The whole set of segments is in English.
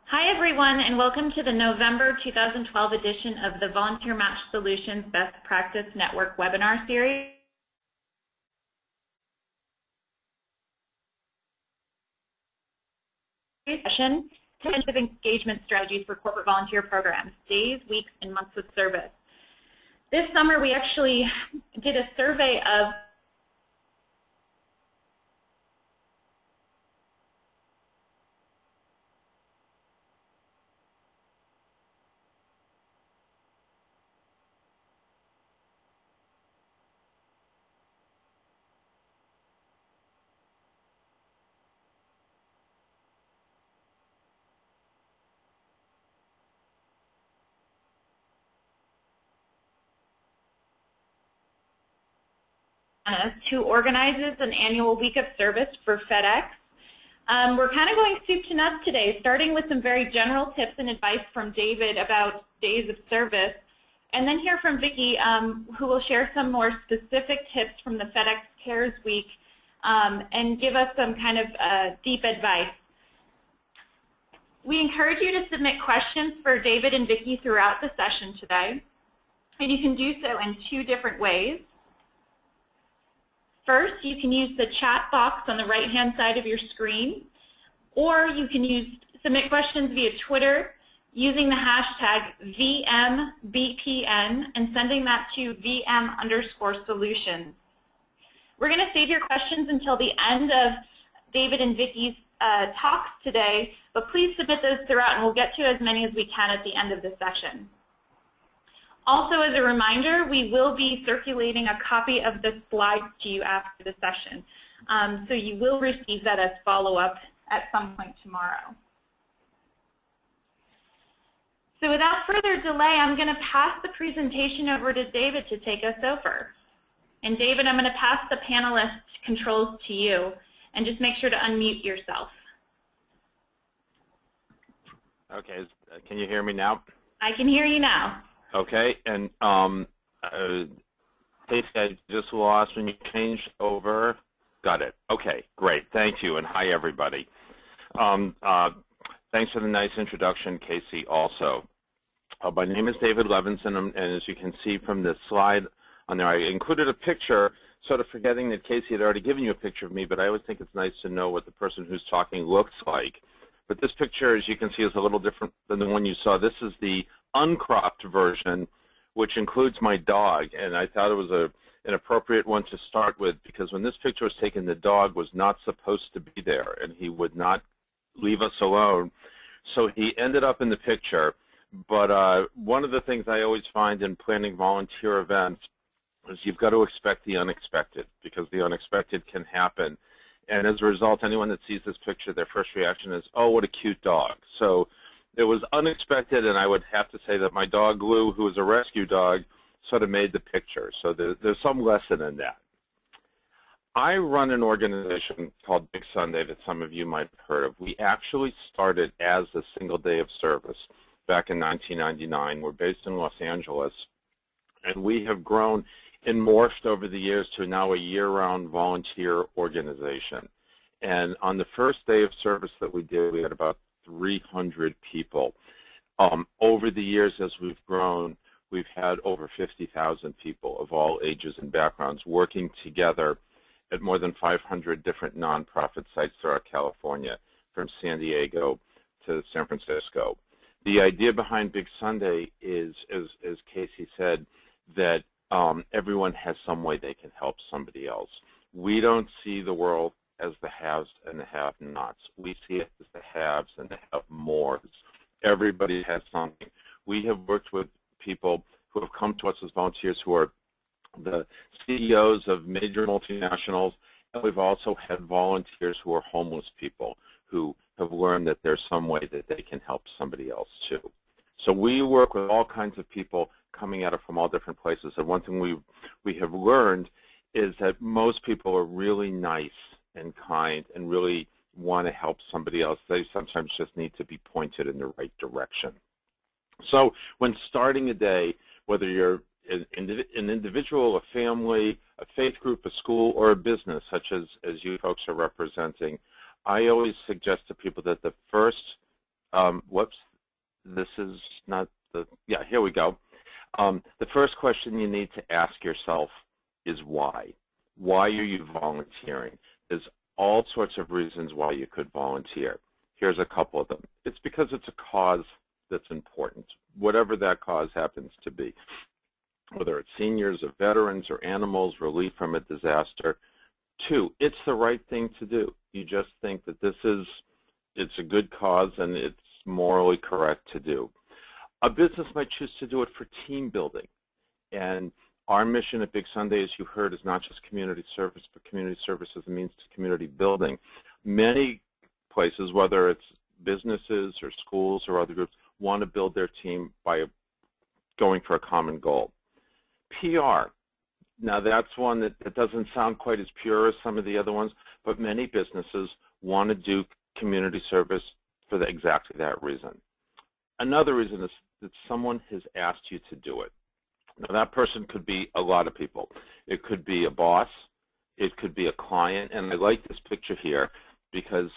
Hi everyone, and welcome to the November 2012 edition of the VolunteerMatch Solutions Best Practice Network webinar series. Session, Intensive Engagement Strategies for Corporate Volunteer Programs, Days, Weeks, and Months of Service. This summer we actually did a survey of who organizes an annual week of service for FedEx. We're kind of going soup to nuts today, starting with some very general tips and advice from David about days of service, and then hear from Vicki, who will share some more specific tips from the FedEx Cares week and give us some kind of deep advice. We encourage you to submit questions for David and Vicki throughout the session today, and you can do so in two different ways. First, you can use the chat box on the right-hand side of your screen, or you can submit questions via Twitter using the hashtag VMBPN and sending that to VM_solutions. We're going to save your questions until the end of David and Vicki's talks today, but please submit those throughout and we'll get to as many as we can at the end of the session. Also, as a reminder, we will be circulating a copy of the slides to you after the session. So you will receive that as follow-up at some point tomorrow. So without further delay, I'm going to pass the presentation over to David to take us over. And David, I'm going to pass the panelist controls to you, and just make sure to unmute yourself. Okay, can you hear me now? I can hear you now. Okay, and Casey, I just lost when you changed over. Got it. Okay, great. Thank you, and hi, everybody. Thanks for the nice introduction, Casey, also. My name is David Levinson, and as you can see from the slide on there, I included a picture, sort of forgetting that Casey had already given you a picture of me, but I always think it's nice to know what the person who's talking looks like. But this picture, as you can see, is a little different than the one you saw. This is the uncropped version, which includes my dog, and I thought it was an appropriate one to start with because when this picture was taken, the dog was not supposed to be there, and he would not leave us alone, so he ended up in the picture. But one of the things I always find in planning volunteer events is you've got to expect the unexpected, because the unexpected can happen. And as a result, anyone that sees this picture, their first reaction is, oh, what a cute dog. So it was unexpected, and I would have to say that my dog, Lou, who is a rescue dog, sort of made the picture. So there's some lesson in that. I run an organization called Big Sunday that some of you might have heard of. We actually started as a single day of service back in 1999. We're based in Los Angeles, and we have grown and morphed over the years to now a year-round volunteer organization. And on the first day of service that we did, we had about 300 people. Over the years, as we've grown, we've had over 50,000 people of all ages and backgrounds working together at more than 500 different nonprofit sites throughout California, from San Diego to San Francisco. The idea behind Big Sunday is, as Casey said, that everyone has some way they can help somebody else. We don't see the world as the haves and the have-nots. We see it as the haves and the have-mores. Everybody has something. We have worked with people who have come to us as volunteers who are the CEOs of major multinationals, and we've also had volunteers who are homeless people who have learned that there's some way that they can help somebody else too. So we work with all kinds of people coming at it from all different places. And one thing we have learned is that most people are really nice and kind and really want to help somebody else. They sometimes just need to be pointed in the right direction. So when starting a day, whether you're an individual, a family, a faith group, a school, or a business, such as you folks are representing, I always suggest to people that the first Whoops, this is not the, yeah, here we go. The first question you need to ask yourself is why. Why are you volunteering? There's all sorts of reasons why you could volunteer. Here's a couple of them. It's because it's a cause that's important, whatever that cause happens to be, whether it's seniors or veterans or animals, relief from a disaster. 2, it's the right thing to do. You just think that it's a good cause and it's morally correct to do. A business might choose to do it for team building. And our mission at Big Sunday, as you heard, is not just community service, but community service as a means to community building. Many places, whether it's businesses or schools or other groups, want to build their team by going for a common goal. PR. Now that's one that doesn't sound quite as pure as some of the other ones, but many businesses want to do community service for exactly that reason. Another reason is that someone has asked you to do it. Now that person could be a lot of people. It could be a boss, it could be a client, and I like this picture here because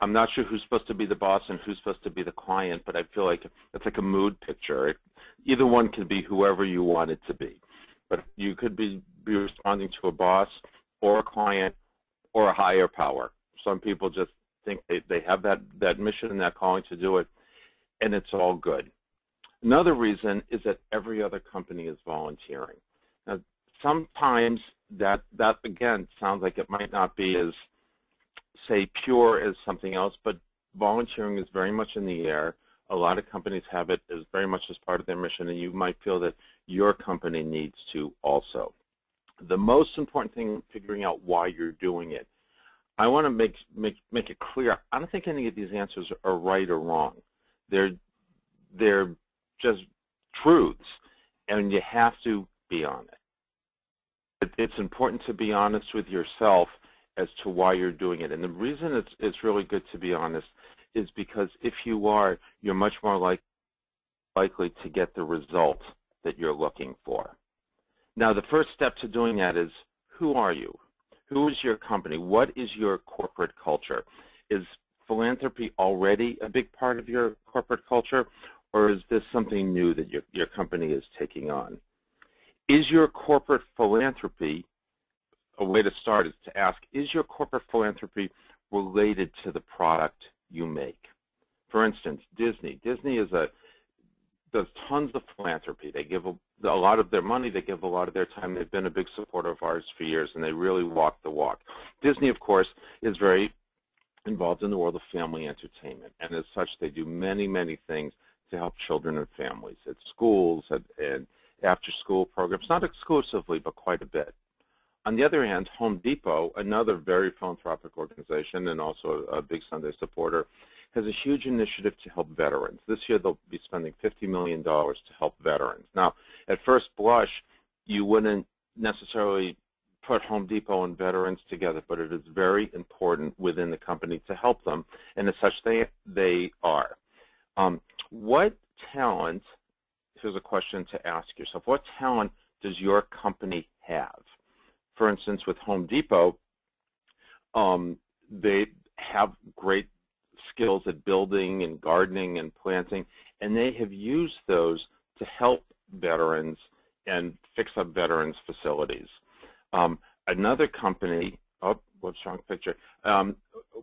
I'm not sure who's supposed to be the boss and who's supposed to be the client, but I feel like it's like a mood picture. Either one can be whoever you want it to be. But you could be responding to a boss or a client or a higher power. Some people just think they have that mission and that calling to do it, and it's all good. Another reason is that every other company is volunteering. Now, sometimes that again, sounds like it might not be as, say, pure as something else, but volunteering is very much in the air. A lot of companies have it as very much as part of their mission, and you might feel that your company needs to also. The most important thing in figuring out why you're doing it, I want to make it clear, I don't think any of these answers are right or wrong. They're just truths, and you have to be honest. It's important to be honest with yourself as to why you're doing it. And the reason it's really good to be honest is because if you are, you're much more likely to get the result that you're looking for. Now, the first step to doing that is, who are you? Who is your company? What is your corporate culture? Is philanthropy already a big part of your corporate culture, or is this something new that your company is taking on? Is your corporate philanthropy, a way to start is to ask, is your corporate philanthropy related to the product you make? For instance, Disney. Disney does tons of philanthropy. They give a lot of their money, they give a lot of their time. They've been a big supporter of ours for years, and they really walk the walk. Disney, of course, is very involved in the world of family entertainment, and as such, they do many, many things to help children and families at schools and after-school programs, not exclusively, but quite a bit. On the other hand, Home Depot, another very philanthropic organization and also a Big Sunday supporter, has a huge initiative to help veterans. This year they'll be spending $50 million to help veterans. Now, at first blush, you wouldn't necessarily put Home Depot and veterans together, but it is very important within the company to help them, and as such they are. What talent, here's a question to ask yourself, what talent does your company have? For instance, with Home Depot, they have great skills at building and gardening and planting, and they have used those to help veterans and fix up veterans' facilities. Another company, oh, whoops, wrong picture.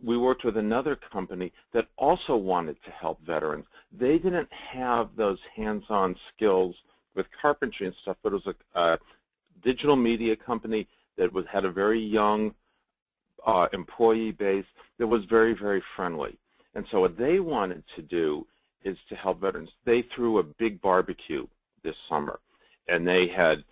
We worked with another company that also wanted to help veterans. They didn't have those hands-on skills with carpentry and stuff, but it was a digital media company that had a very young employee base that was very, very friendly. And so what they wanted to do is to help veterans. They threw a big barbecue this summer, and they had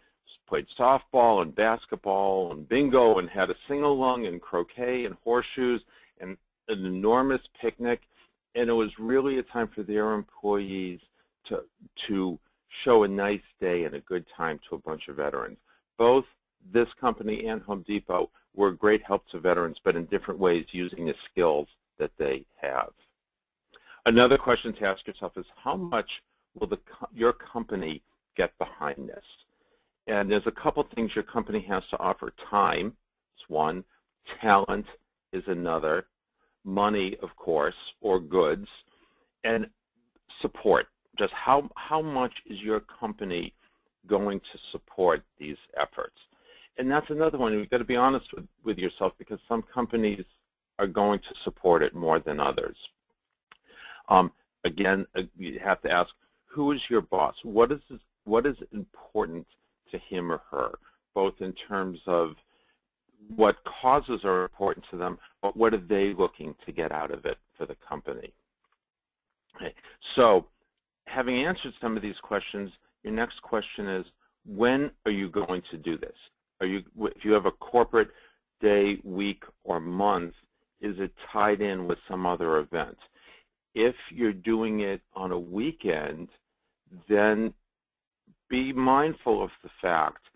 played softball and basketball and bingo and had a sing-along and croquet and horseshoes and an enormous picnic. And it was really a time for their employees to show a nice day and a good time to a bunch of veterans. Both this company and Home Depot were great help to veterans, but in different ways using the skills that they have. Another question to ask yourself is, how much will your company get behind this? And there's a couple things your company has to offer. Time is one, talent is another, money, of course, or goods, And support, just how much is your company going to support these efforts? And that's another one. You've got to be honest with yourself, because some companies are going to support it more than others. Again, you have to ask, who is your boss? What is important to him or her, both in terms of what causes are important to them, but what are they looking to get out of it for the company? Okay. So having answered some of these questions, your next question is, when are you going to do this? If you have a corporate day, week, or month, is it tied in with some other event? If you're doing it on a weekend, then be mindful of the fact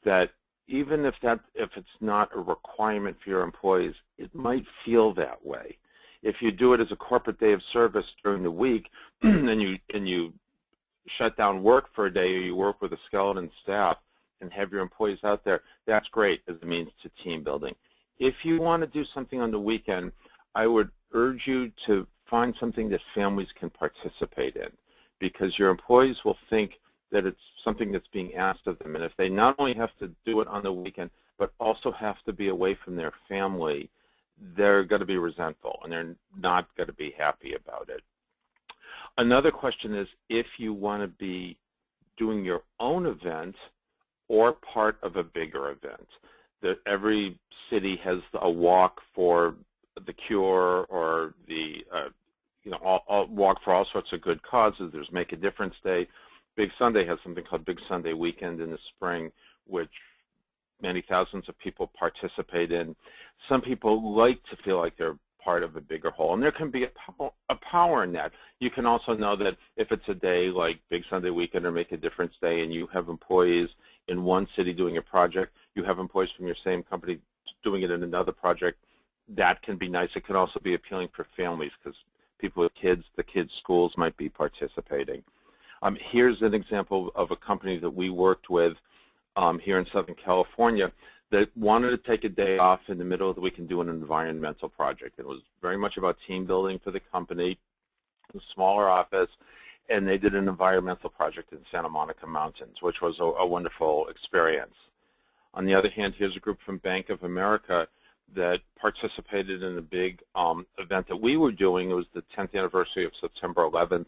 that even if it's not a requirement for your employees, it might feel that way. If you do it as a corporate day of service during the week, and you shut down work for a day, or you work with a skeleton staff and have your employees out there, that's great as a means to team building. If you want to do something on the weekend, I would urge you to find something that families can participate in, because your employees will think that it's something that's being asked of them. And if they not only have to do it on the weekend, but also have to be away from their family, they're going to be resentful, and they're not going to be happy about it. Another question is, if you want to be doing your own event or part of a bigger event. That every city has a walk for the cure, or the walk for all sorts of good causes. There's Make a Difference Day. Big Sunday has something called Big Sunday Weekend in the spring, which many thousands of people participate in. Some people like to feel like they're part of a bigger whole, and there can be a power in that. You can also know that if it's a day like Big Sunday Weekend or Make a Difference Day, and you have employees in one city doing a project, you have employees from your same company doing it in another project, that can be nice. It can also be appealing for families, because people with kids, the kids' schools might be participating. Here's an example of a company that we worked with here in Southern California that wanted to take a day off in the middle of the week and do an environmental project. It was very much about team building for the company, a smaller office, and they did an environmental project in Santa Monica Mountains, which was a wonderful experience. On the other hand, here's a group from Bank of America that participated in a big event that we were doing. It was the 10th anniversary of September 11th,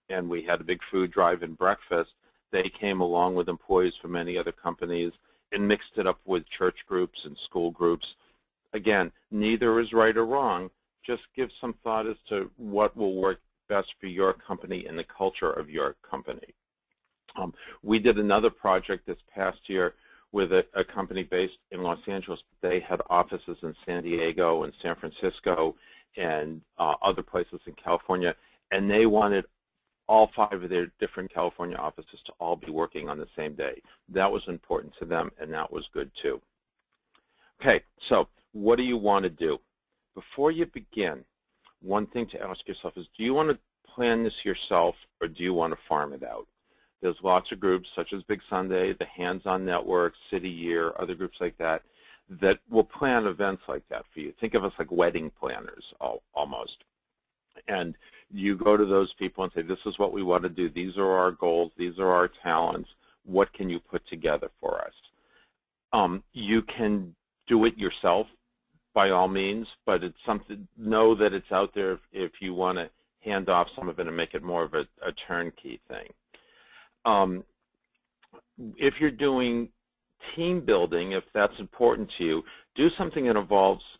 and we had a big food drive and breakfast. They came along with employees from many other companies and mixed it up with church groups and school groups. Again, neither is right or wrong. Just give some thought as to what will work best for your company and the culture of your company. We did another project this past year with a company based in Los Angeles. They had offices in San Diego and San Francisco and other places in California, and they wanted all 5 of their different California offices to all be working on the same day. That was important to them, and that was good too. Okay, so what do you want to do? Before you begin, one thing to ask yourself is, do you want to plan this yourself, or do you want to farm it out? There's lots of groups such as Big Sunday, the Hands-On Network, City Year, other groups like that, that will plan events like that for you. Think of us like wedding planners almost. And you go to those people and say, this is what we want to do. These are our goals. These are our talents. What can you put together for us? You can do it yourself by all means, but it's something, know that it's out there if you want to hand off some of it and make it more of a turnkey thing. If you're doing team building, if that's important to you, do something that involves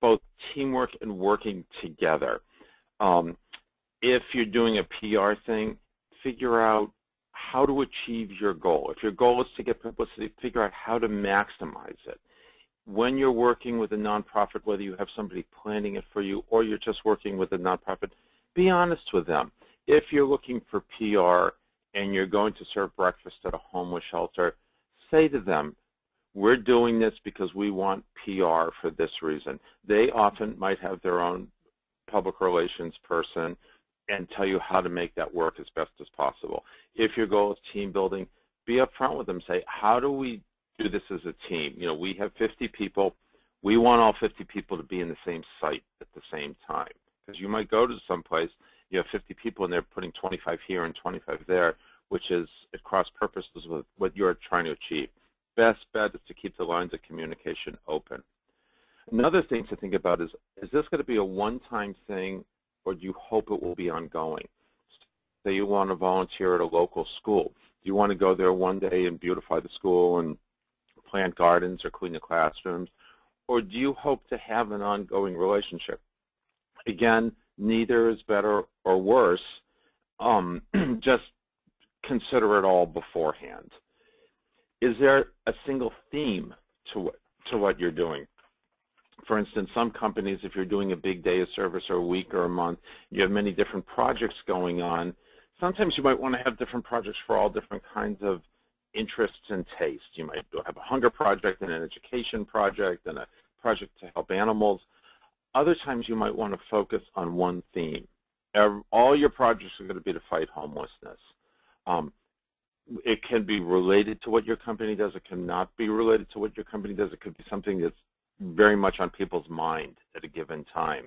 both teamwork and working together. If you're doing a PR thing, figure out how to achieve your goal. If your goal is to get publicity, figure out how to maximize it. When you're working with a nonprofit, whether you have somebody planning it for you or you're just working with a nonprofit, be honest with them. If you're looking for PR and you're going to serve breakfast at a homeless shelter, say to them, we're doing this because we want PR for this reason. They often might have their own public relations person and tell you how to make that work as best as possible. If your goal is team building, be upfront with them. Say, how do we do this as a team? You know, we have 50 people. We want all 50 people to be in the same site at the same time. Because you might go to some place, you have 50 people and they're putting 25 here and 25 there, which is at cross purposes with what you're trying to achieve. Best bet is to keep the lines of communication open. Another thing to think about is this going to be a one-time thing, or do you hope it will be ongoing? Say you want to volunteer at a local school. Do you want to go there one day and beautify the school and plant gardens or clean the classrooms? Or do you hope to have an ongoing relationship? Again, neither is better or worse. Just consider it all beforehand. Is there a single theme to what you're doing? For instance, some companies, if you're doing a big day of service or a week or a month, you have many different projects going on. Sometimes you might want to have different projects for all different kinds of interests and tastes. You might have a hunger project and an education project and a project to help animals. Other times you might want to focus on one theme. All your projects are going to be to fight homelessness. It can be related to what your company does. It cannot be related to what your company does. It could be something that's very much on people's mind at a given time.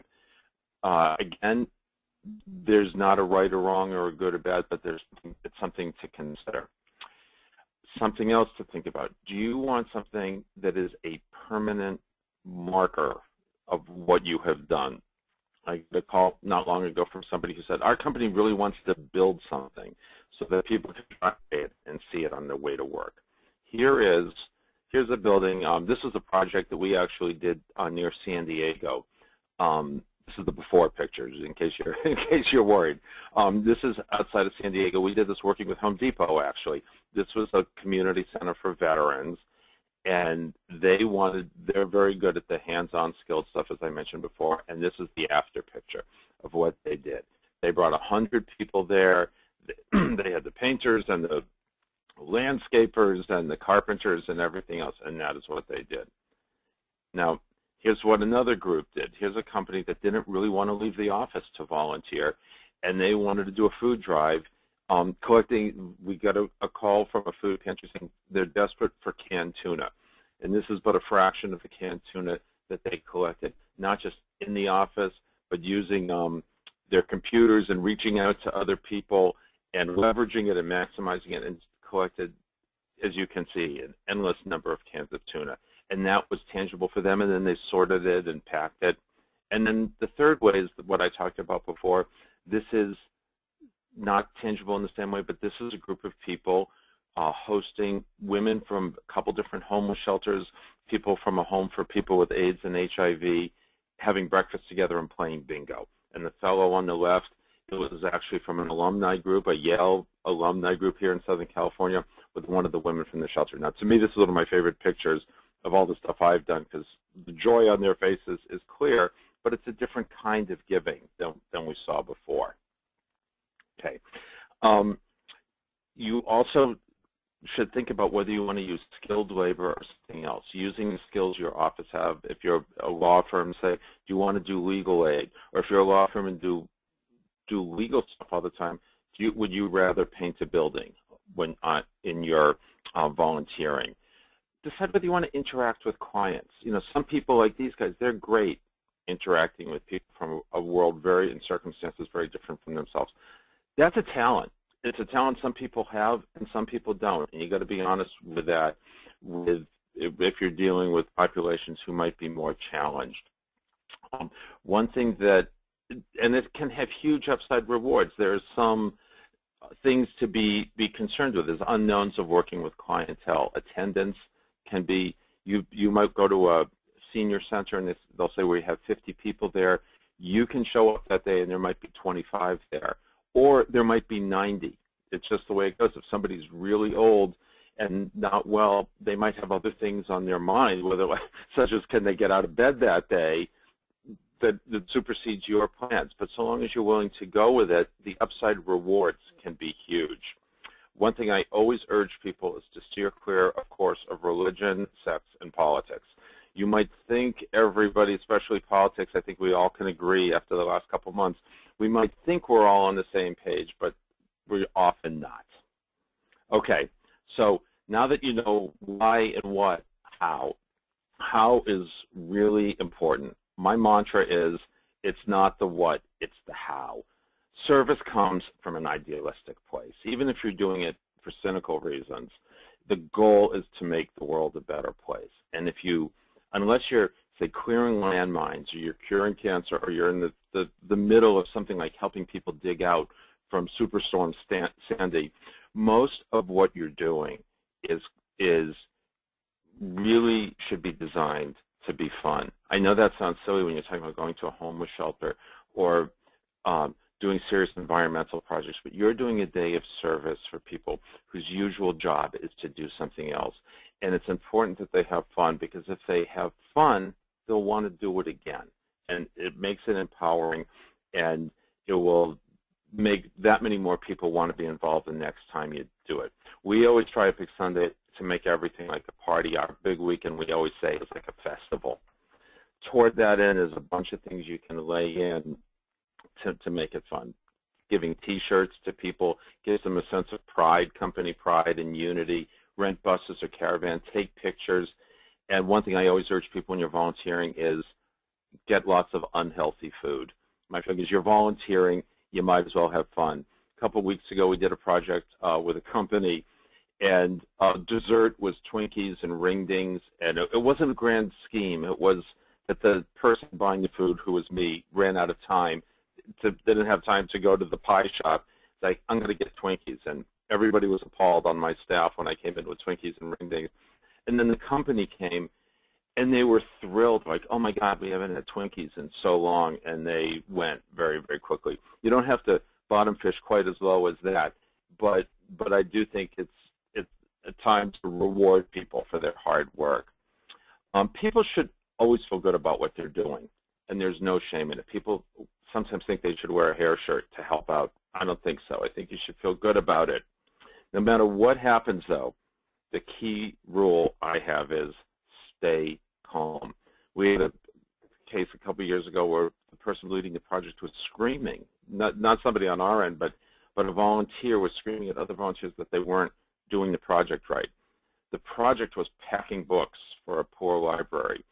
Again, there's not a right or wrong or a good or bad, but it's something to consider. Something else to think about. Do you want something that is a permanent marker of what you have done? I got a call not long ago from somebody who said, our company really wants to build something so that people can try it and see it on their way to work. Here's a building. This is a project that we actually did near San Diego. This is the before pictures, in case you're worried. This is outside of San Diego. We did this working with Home Depot, actually. This was a community center for veterans, and they're very good at the hands-on skilled stuff, as I mentioned before, and this is the after picture of what they did. They brought 100 people there. They had the painters and the landscapers and the carpenters and everything else, and that is what they did. Now, here's what another group did. Here's a company that didn't really want to leave the office to volunteer, and they wanted to do a food drive. We got a call from a food pantry saying they're desperate for canned tuna, and this is but a fraction of the canned tuna that they collected, not just in the office, but using their computers and reaching out to other people and leveraging it and maximizing it, and collected, as you can see, an endless number of cans of tuna. And that was tangible for them, and then they sorted it and packed it. And then the third way is what I talked about before. This is not tangible in the same way, but this is a group of people hosting women from a couple different homeless shelters, people from a home for people with AIDS and HIV, having breakfast together and playing bingo. And the fellow on the left, it was actually from an alumni group, a Yale alumni group here in Southern California, with one of the women from the shelter. Now, to me, this is one of my favorite pictures of all the stuff I've done, because the joy on their faces is clear, but it's a different kind of giving than we saw before. Okay. You also should think about whether you want to use skilled labor or something else, using the skills your office have. If you're a law firm, say, do you want to do legal aid? Or if you're a law firm and do legal stuff all the time, would you rather paint a building when in your volunteering? Decide whether you want to interact with clients. You know, some people like these guys, they're great interacting with people from a world in circumstances very different from themselves. That's a talent. It's a talent some people have and some people don't, and you got to be honest with that. If you're dealing with populations who might be more challenged, one thing that, and it can have huge upside rewards. There are some things to be concerned with. There's unknowns of working with clientele. Attendance can be, you might go to a senior center and they'll say we have 50 people there. You can show up that day and there might be 25 there, or there might be 90. It's just the way it goes. If somebody's really old and not well, they might have other things on their mind, such as can they get out of bed that day, that supersedes your plans. But so long as you're willing to go with it, the upside rewards can be huge. One thing I always urge people is to steer clear, of course, of religion, sex, and politics. You might think everybody, especially politics, I think we all can agree after the last couple months, we might think we're all on the same page, but we're often not. Okay, so now that you know why and what, how is really important. My mantra is, it's not the what, it's the how. Service comes from an idealistic place. Even if you're doing it for cynical reasons, the goal is to make the world a better place. And if you, unless you're, say, clearing landmines, or you're curing cancer, or you're in the middle of something like helping people dig out from Superstorm Sandy, most of what you're doing is really should be designed to be fun. I know that sounds silly when you're talking about going to a homeless shelter or doing serious environmental projects, but you're doing a day of service for people whose usual job is to do something else. And it's important that they have fun, because if they have fun, they'll want to do it again. And it makes it empowering, and it will make that many more people want to be involved the next time you do it. We always try at Big Sunday to make everything like a party. Our big weekend, we always say, is like a festival. Toward that end is a bunch of things you can lay in to make it fun. Giving T-shirts to people gives them a sense of pride, company pride and unity. Rent buses or caravans, take pictures. And one thing I always urge people when you're volunteering is get lots of unhealthy food. My thing is, you're volunteering, you might as well have fun. A couple of weeks ago, we did a project with a company, and dessert was Twinkies and ring dings, and it wasn't a grand scheme. It was that the person buying the food, who was me, ran out of time. Didn't have time to go to the pie shop. It's like, I'm going to get Twinkies, and everybody was appalled on my staff when I came in with Twinkies and ring dings. And then the company came, and they were thrilled, like, oh my God, we haven't had Twinkies in so long, and they went very, very quickly. You don't have to bottom fish quite as low as that, but I do think it's a time to reward people for their hard work. People should always feel good about what they're doing, and there's no shame in it. People sometimes think they should wear a hair shirt to help out. I don't think so. I think you should feel good about it. No matter what happens, though, the key rule I have is stay calm. We had a case a couple of years ago where the person leading the project was screaming, not somebody on our end, but a volunteer was screaming at other volunteers that they weren't doing the project right. The project was packing books for a poor library.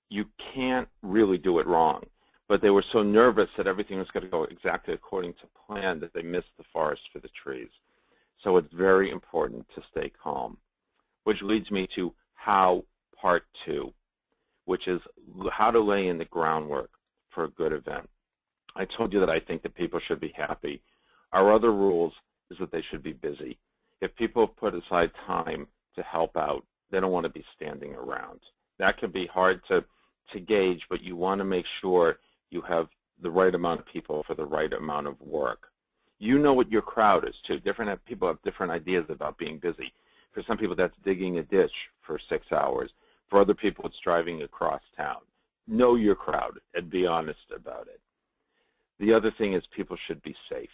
You can't really do it wrong, but they were so nervous that everything was going to go exactly according to plan that they missed the forest for the trees. So it's very important to stay calm, which leads me to how part 2, which is how to lay in the groundwork for a good event. I told you that I think that people should be happy. Our other rules is that they should be busy. If people have put aside time to help out, they don't want to be standing around. That can be hard to gauge, but you want to make sure you have the right amount of people for the right amount of work. You know what your crowd is, too. Different people have different ideas about being busy. For some people, that's digging a ditch for 6 hours. For other people, it's driving across town. Know your crowd and be honest about it. The other thing is people should be safe.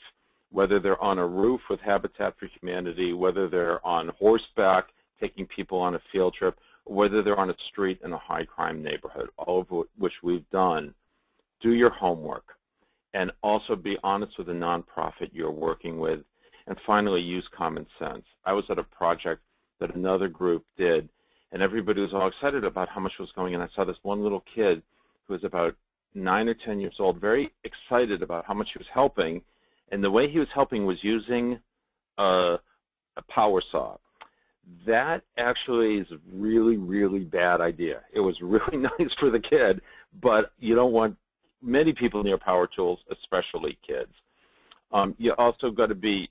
Whether they're on a roof with Habitat for Humanity, whether they're on horseback taking people on a field trip, or whether they're on a street in a high-crime neighborhood, all of which we've done, do your homework. And also be honest with the nonprofit you're working with. And finally, use common sense. I was at a project that another group did, and everybody was all excited about how much was going on. I saw this one little kid who was about 9 or 10 years old, very excited about how much he was helping, and the way he was helping was using a power saw. That actually is a really, really bad idea. It was really nice for the kid, but you don't want many people near power tools, especially kids. You also got to be,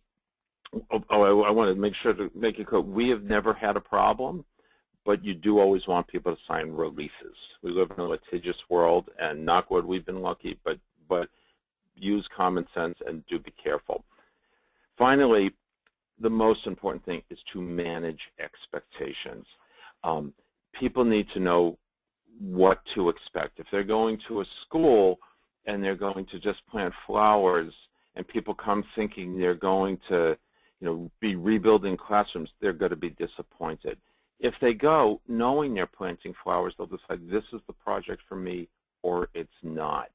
I want to make sure to make it clear, we have never had a problem, but you do always want people to sign releases. We live in a litigious world, and knock wood, we've been lucky, but use common sense and do be careful. Finally, the most important thing is to manage expectations. People need to know what to expect. If they're going to a school and they're going to just plant flowers and people come thinking they're going to be rebuilding classrooms, they're going to be disappointed. If they go knowing they're planting flowers, they'll decide this is the project for me or it's not.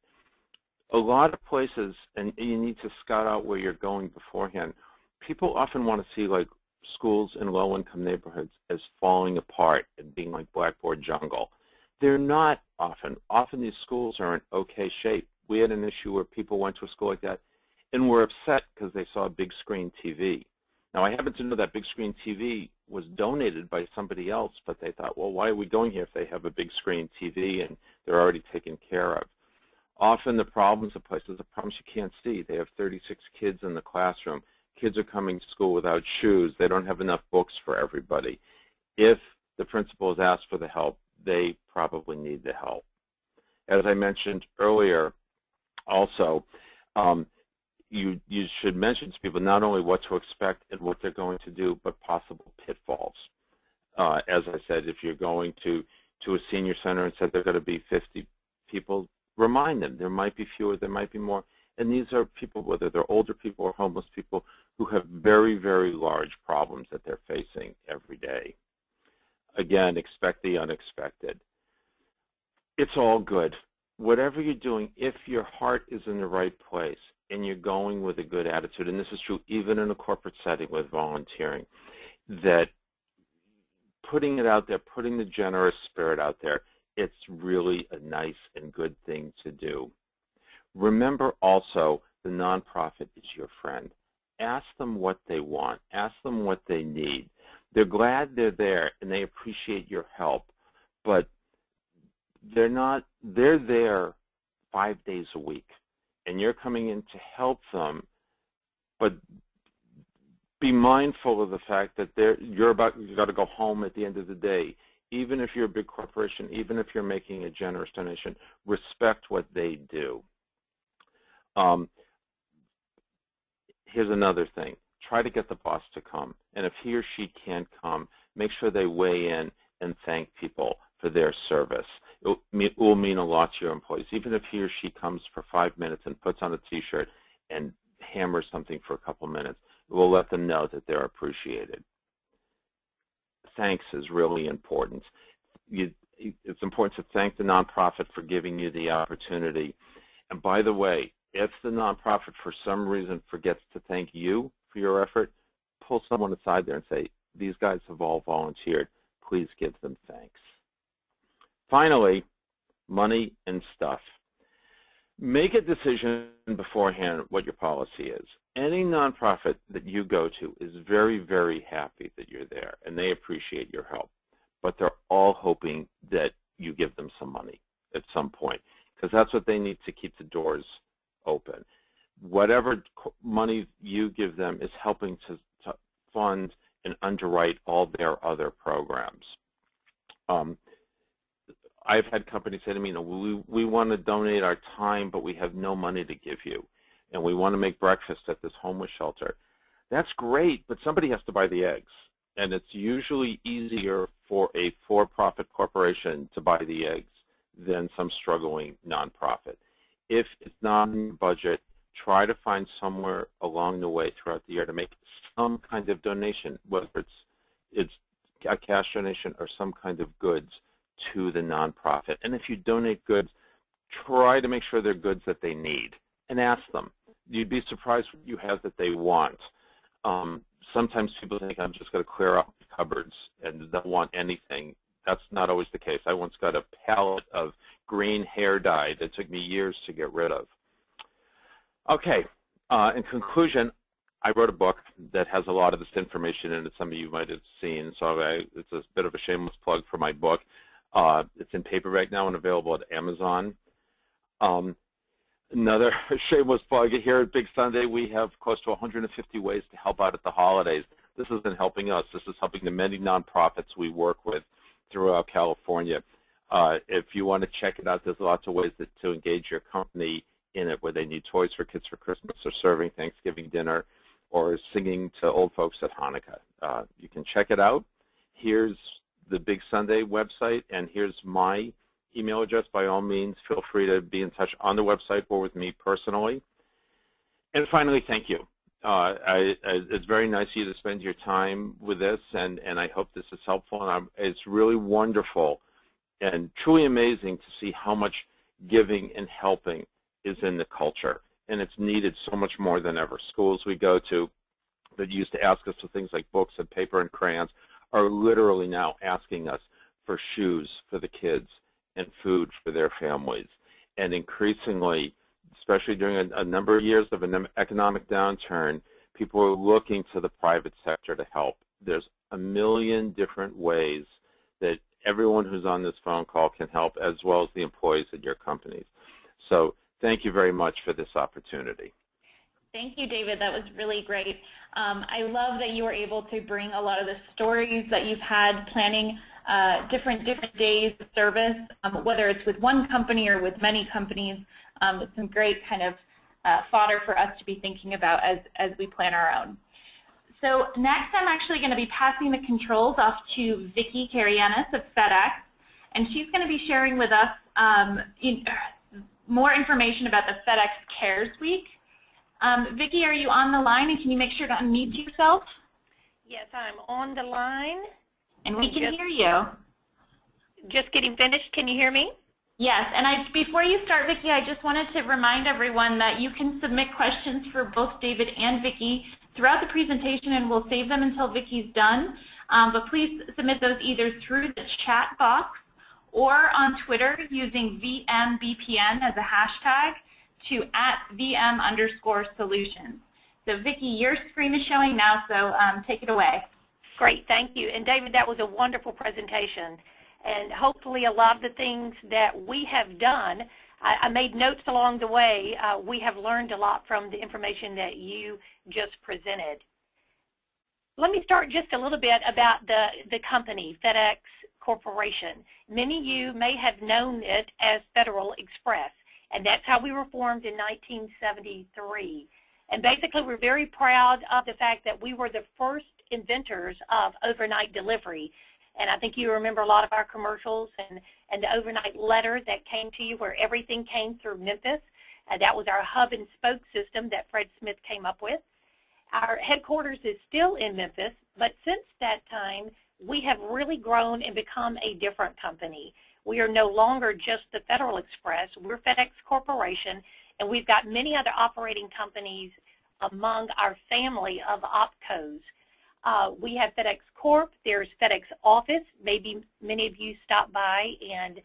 A lot of places, and you need to scout out where you're going beforehand, people often want to see like schools in low-income neighborhoods as falling apart and being like blackboard jungle. They're not often. Often these schools are in okay shape. We had an issue where people went to a school like that, and were upset because they saw a big screen TV. Now, I happen to know that big screen TV was donated by somebody else, but they thought, well, why are we going here if they have a big screen TV and they're already taken care of? Often the problems of places are problems you can't see. They have 36 kids in the classroom. Kids are coming to school without shoes. They don't have enough books for everybody. If the principals ask for the help, they probably need the help. As I mentioned earlier, also, you should mention to people not only what to expect and what they're going to do, but possible pitfalls. As I said, if you're going to a senior center and said there are going to be 50 people, remind them there might be fewer, there might be more. And these are people, whether they're older people or homeless people, who have very, very large problems that they're facing every day. Again, expect the unexpected. It's all good. Whatever you're doing, if your heart is in the right place and you're going with a good attitude, and this is true even in a corporate setting with volunteering, that putting it out there, putting the generous spirit out there, it's really a nice and good thing to do. Remember also, the nonprofit is your friend. Ask them what they want. Ask them what they need. They're glad they're there and they appreciate your help, but they're there 5 days a week, and you're coming in to help them, but be mindful of the fact that you've got to go home at the end of the day. Even if you're a big corporation, even if you're making a generous donation, respect what they do. Here's another thing. Try to get the boss to come. And if he or she can't come, make sure they weigh in and thank people for their service. It will mean a lot to your employees. Even if he or she comes for 5 minutes and puts on a T-shirt and hammers something for a couple minutes, it will let them know that they're appreciated. Thanks is really important. It's important to thank the nonprofit for giving you the opportunity. And by the way, if the nonprofit for some reason forgets to thank you for your effort, pull someone aside there and say, these guys have all volunteered. Please give them thanks. Finally, money and stuff. Make a decision beforehand what your policy is. Any nonprofit that you go to is very, very happy that you're there, and they appreciate your help. But they're all hoping that you give them some money at some point, because that's what they need to keep the doors open. Whatever money you give them is helping to fund and underwrite all their other programs. I've had companies say to me, we want to donate our time, but we have no money to give you, and we want to make breakfast at this homeless shelter. That's great, but somebody has to buy the eggs, and it's usually easier for a for-profit corporation to buy the eggs than some struggling nonprofit. If it's not in your budget, try to find somewhere along the way throughout the year to make some kind of donation, whether it's a cash donation or some kind of goods to the nonprofit. And if you donate goods, try to make sure they're goods that they need, and ask them. You'd be surprised what you have that they want. Sometimes people think I'm just going to clear out the cupboards and don't want anything. That's not always the case. I once got a pallet of green hair dye that took me years to get rid of. Okay, in conclusion, I wrote a book that has a lot of this information in it. Some of you might have seen, so it's a bit of a shameless plug for my book. It's in paperback now and available at Amazon. Another shameless plug, here at Big Sunday, we have close to 150 ways to help out at the holidays. This isn't helping us. This is helping the many nonprofits we work with throughout California. If you want to check it out, there's lots of ways to engage your company in it, where they need toys for kids for Christmas, or serving Thanksgiving dinner, or singing to old folks at Hanukkah. You can check it out. Here's the Big Sunday website, and here's my email address. By all means, feel free to be in touch on the website or with me personally. And finally, thank you. It's very nice of you to spend your time with this, and I hope this is helpful. And it's really wonderful and truly amazing to see how much giving and helping is in the culture, and it's needed so much more than ever. Schools we go to that used to ask us for things like books and paper and crayons are literally now asking us for shoes for the kids and food for their families. And increasingly, especially during a number of years of an economic downturn, people are looking to the private sector to help. There's a million different ways that everyone who's on this phone call can help, as well as the employees at your companies. So thank you very much for this opportunity. Thank you, David. That was really great. I love that you were able to bring a lot of the stories that you've had planning different days of service, whether it's with one company or with many companies. It's some great kind of fodder for us to be thinking about as we plan our own. So next, I'm actually going to be passing the controls off to Vicki Carayiannis of FedEx, and she's going to be sharing with us more information about the FedEx Cares Week. Vicki, are you on the line, and can you make sure to unmute yourself? Yes, I'm on the line. And we can hear you. Just getting finished. Can you hear me? Yes, and before you start, Vicki, I just wanted to remind everyone that you can submit questions for both David and Vicki throughout the presentation, and we'll save them until Vicki's done. But please submit those either through the chat box or on Twitter using VMBPN as a hashtag to @VM_solutions. So Vicki, your screen is showing now, so take it away. Great, thank you. And David, that was a wonderful presentation. And hopefully a lot of the things that we have done, I made notes along the way. We have learned a lot from the information that you just presented. Let me start just a little bit about the company, FedEx Corporation. Many of you may have known it as Federal Express, and that's how we were formed in 1973. And basically we're very proud of the fact that we were the first inventors of overnight delivery. And I think you remember a lot of our commercials and the overnight letter that came to you where everything came through Memphis. That was our hub and spoke system that Fred Smith came up with. Our headquarters is still in Memphis, but since that time, we have really grown and become a different company. We are no longer just the Federal Express. We're FedEx Corporation, and we've got many other operating companies among our family of opcos. We have FedEx Corp, there's FedEx Office. Maybe many of you stop by and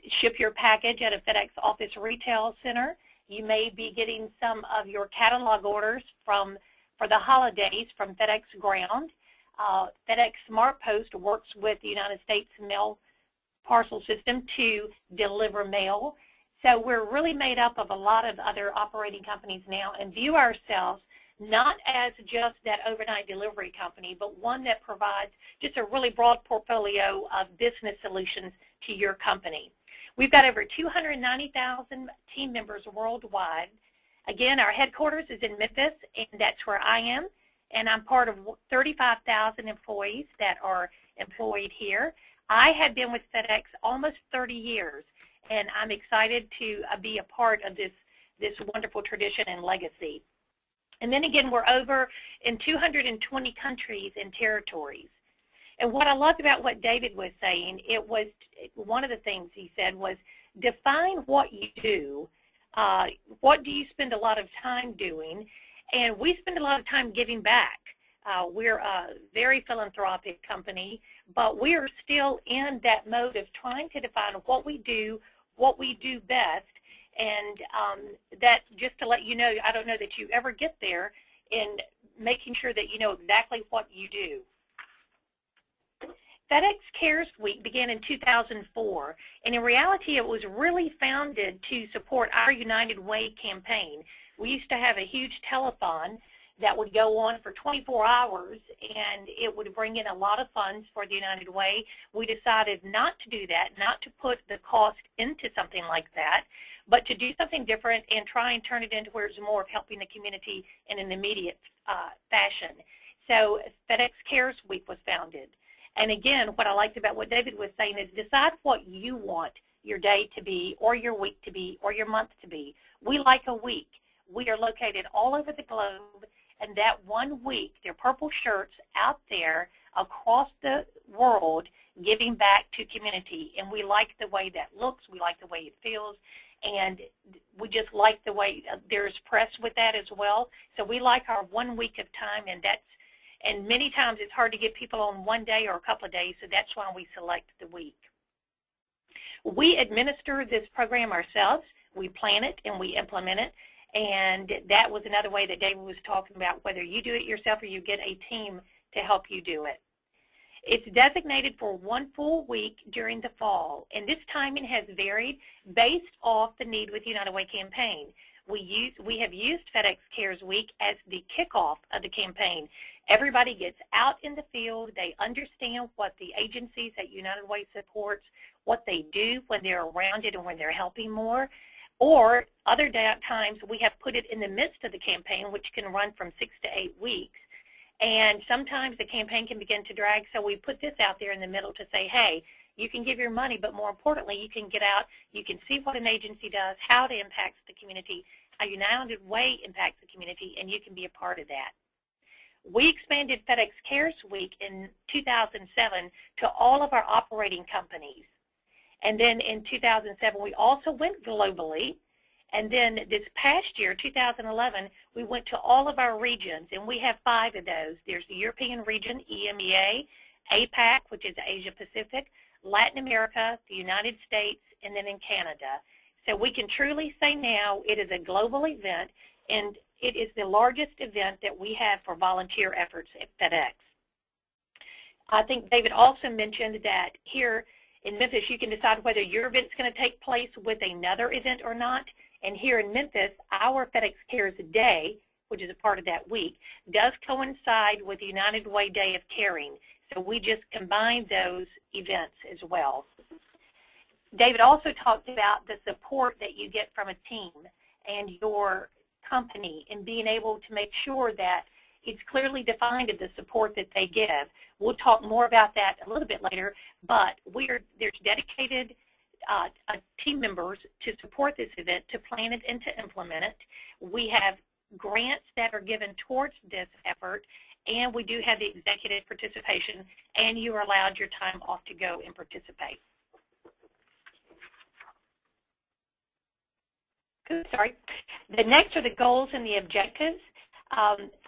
ship your package at a FedEx Office retail center. You may be getting some of your catalog orders for the holidays from FedEx Ground. FedEx SmartPost works with the United States Mail Parcel System to deliver mail. So we're really made up of a lot of other operating companies now and view ourselves not as just that overnight delivery company, but one that provides just a really broad portfolio of business solutions to your company. We've got over 290,000 team members worldwide. Again, our headquarters is in Memphis, and that's where I am, and I'm part of 35,000 employees that are employed here. I have been with FedEx almost 30 years, and I'm excited to be a part of this wonderful tradition and legacy. And then again, we're over in 220 countries and territories. And what I loved about what David was saying, it was one of the things he said was define what you do. What do you spend a lot of time doing? And we spend a lot of time giving back. We're a very philanthropic company, but we are still in that mode of trying to define what we do best. And that, just to let you know, I don't know that you ever get there in making sure that you know exactly what you do. FedEx Cares Week began in 2004, and in reality it was really founded to support our United Way campaign. We used to have a huge telethon that would go on for 24 hours, and it would bring in a lot of funds for the United Way. We decided not to do that, not to put the cost into something like that, but to do something different and try and turn it into where it's more of helping the community in an immediate fashion. So FedEx Cares Week was founded. And again, what I liked about what David was saying is decide what you want your day to be, or your week to be, or your month to be. We like a week. We are located all over the globe, and that 1 week, there are purple shirts out there across the world giving back to community. And we like the way that looks. We like the way it feels. And we just like the way there's press with that as well. So we like our 1 week of time, and many times it's hard to get people on one day or a couple of days, so that's why we select the week. We administer this program ourselves. We plan it and we implement it. And that was another way that David was talking about, whether you do it yourself or you get a team to help you do it. It's designated for 1 full week during the fall, and this timing has varied based off the Need with United Way campaign. We have used FedEx Cares Week as the kickoff of the campaign. Everybody gets out in the field. They understand what the agencies that United Way supports, what they do when they're around it and when they're helping more. Or other times we have put it in the midst of the campaign, which can run from 6 to 8 weeks. And sometimes the campaign can begin to drag, so we put this out there in the middle to say, hey, you can give your money, but more importantly, you can get out, you can see what an agency does, how it impacts the community, how United Way impacts the community, and you can be a part of that. We expanded FedEx Cares Week in 2007 to all of our operating companies. And then in 2007, we also went globally. And then this past year, 2011, we went to all of our regions, and we have 5 of those. There's the European region, EMEA, APAC, which is Asia Pacific, Latin America, the United States, and then in Canada. So we can truly say now it is a global event, and it is the largest event that we have for volunteer efforts at FedEx. I think David also mentioned that here in Memphis, you can decide whether your event's going to take place with another event or not. And here in Memphis, our FedEx Cares Day, which is a part of that week, does coincide with the United Way Day of Caring. So we just combine those events as well. David also talked about the support that you get from a team and your company and being able to make sure that it's clearly defined in the support that they give. We'll talk more about that a little bit later, but there's dedicated team members to support this event, to plan it and to implement it. We have grants that are given towards this effort, and we do have the executive participation, and you are allowed your time off to go and participate. Sorry. The next are the goals and the objectives.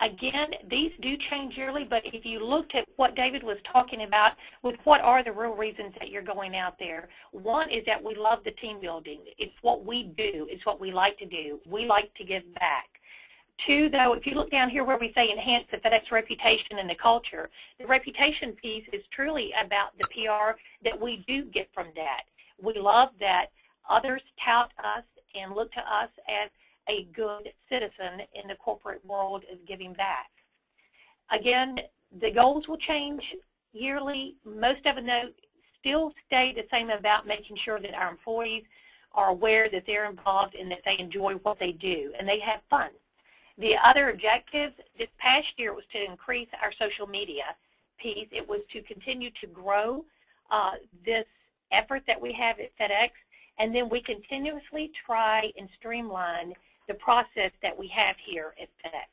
Again, these do change yearly, but if you looked at what David was talking about with what are the real reasons that you're going out there, one is that we love the team building. It's what we do. It's what we like to do. We like to give back. 2, though, if you look down here where we say enhance the FedEx reputation and the culture, the reputation piece is truly about the PR that we do get from that. We love that others tout us and look to us as a good citizen in the corporate world of giving back. Again, the goals will change yearly. Most of them still stay the same about making sure that our employees are aware that they're involved and that they enjoy what they do and they have fun. The other objectives this past year was to increase our social media piece. It was to continue to grow this effort that we have at FedEx, and then we continuously try and streamline the process that we have here at FedEx.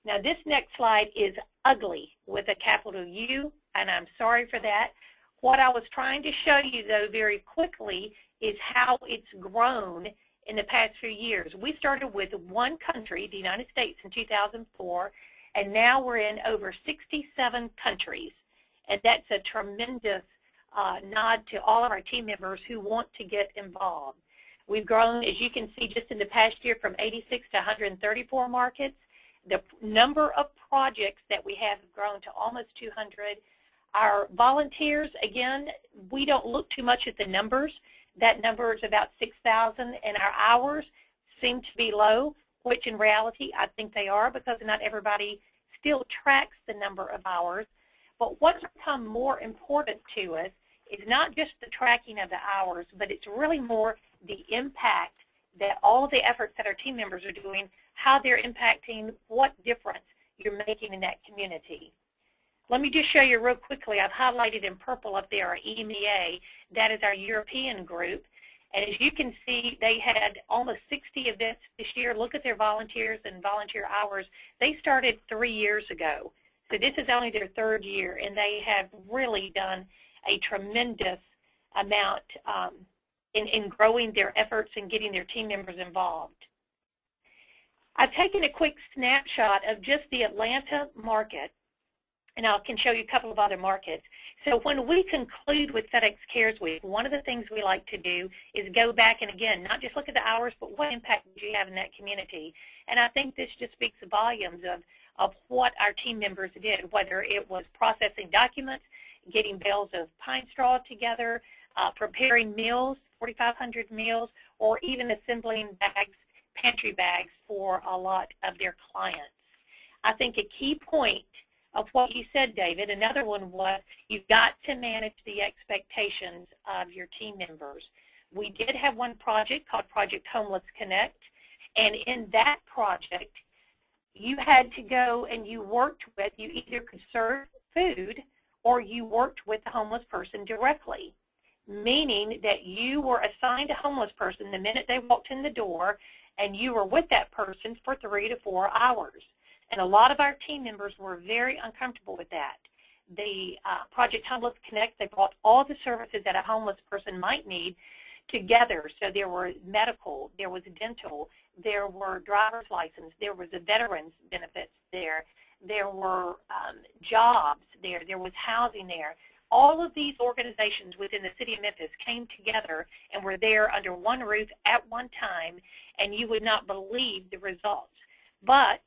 Now this next slide is ugly with a capital U, and I'm sorry for that. What I was trying to show you, though, very quickly is how it's grown in the past few years. We started with 1 country, the United States, in 2004, and now we're in over 67 countries. And that's a tremendous nod to all of our team members who want to get involved. We've grown, as you can see, just in the past year from 86 to 134 markets. The number of projects that we have grown to almost 200. Our volunteers, again, we don't look too much at the numbers. That number is about 6,000, and our hours seem to be low, which in reality I think they are, because not everybody still tracks the number of hours. But what's become more important to us is not just the tracking of the hours, but it's really more the impact that all of the efforts that our team members are doing, how they're impacting, what difference you're making in that community. Let me just show you real quickly. I've highlighted in purple up there our EMEA. That is our European group. And as you can see, they had almost 60 events this year. Look at their volunteers and volunteer hours. They started 3 years ago. So this is only their 3rd year, and they have really done a tremendous amount in growing their efforts and getting their team members involved. I've taken a quick snapshot of just the Atlanta market. and I can show you a couple of other markets. So when we conclude with FedEx Cares Week, one of the things we like to do is go back and, again, not just look at the hours, but what impact did you have in that community? And I think this just speaks volumes of what our team members did, whether it was processing documents, getting bales of pine straw together, preparing meals, 4,500 meals, or even assembling bags, pantry bags for a lot of their clients. I think a key point of what you said, David, another one was you've got to manage the expectations of your team members. We did have one project called Project Homeless Connect, and in that project, you had to go and you worked with, you either could serve food or you worked with the homeless person directly, meaning that you were assigned a homeless person the minute they walked in the door, and you were with that person for 3 to 4 hours. And a lot of our team members were very uncomfortable with that. The Project Homeless Connect, they brought all the services that a homeless person might need together. So there were medical, there was dental, there were driver's license, there was a veterans benefits there, there were jobs there, there was housing there. All of these organizations within the city of Memphis came together and were there under one roof at one time, and you would not believe the results. But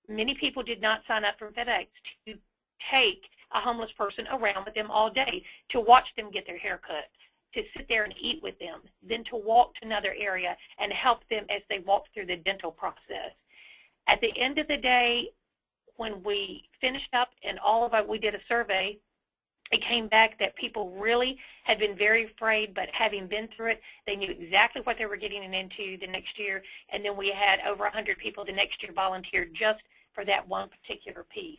many people did not sign up for FedEx to take a homeless person around with them all day, to watch them get their hair cut, to sit there and eat with them, then to walk to another area and help them as they walk through the dental process. At the end of the day, when we finished up and all of it, we did a survey, it came back that people really had been very afraid, but having been through it, they knew exactly what they were getting into the next year, and then we had over 100 people the next year volunteer just for that one particular piece.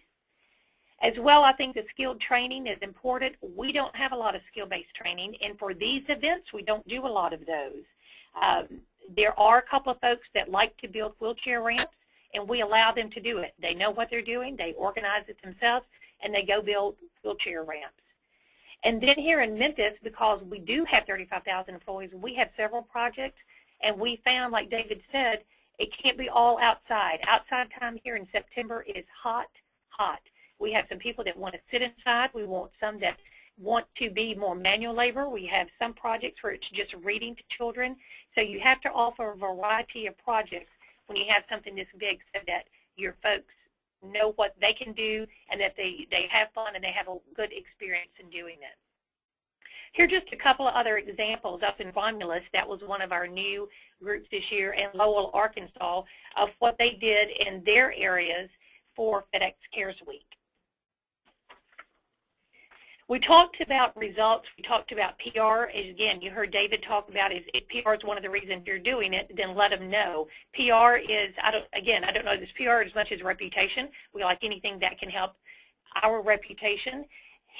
As well, I think the skilled training is important. We don't have a lot of skill-based training, and for these events, we don't do a lot of those. There are a couple of folks that like to build wheelchair ramps, and we allow them to do it. They know what they're doing, they organize it themselves, and they go build wheelchair ramps. And then here in Memphis, because we do have 35,000 employees, we have several projects, and we found, like David said, it can't be all outside. Outside time here in September is hot, hot. We have some people that want to sit inside. We want some that want to be more manual labor. We have some projects where it's just reading to children. So you have to offer a variety of projects when you have something this big, so that your folks know what they can do and that they have fun and they have a good experience in doing it. Here are just a couple of other examples. Up in Romulus, that was one of our new groups this year, and Lowell, Arkansas, of what they did in their areas for FedEx Cares Week. We talked about results. We talked about PR. Again, you heard David talk about PR is one of the reasons you're doing it, then let them know. PR is, I don't know this PR as much as reputation. We like anything that can help our reputation.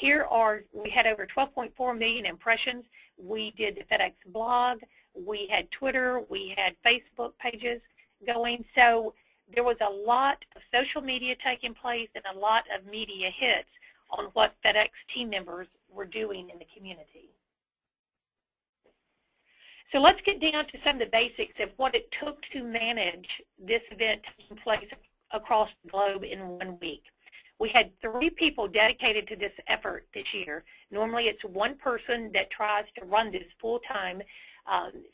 We had over 12.4 million impressions. We did the FedEx blog. We had Twitter. We had Facebook pages going. So there was a lot of social media taking place and a lot of media hits on what FedEx team members were doing in the community. So let's get down to some of the basics of what it took to manage this event taking place across the globe in 1 week. We had 3 people dedicated to this effort this year. Normally it's one person that tries to run this full-time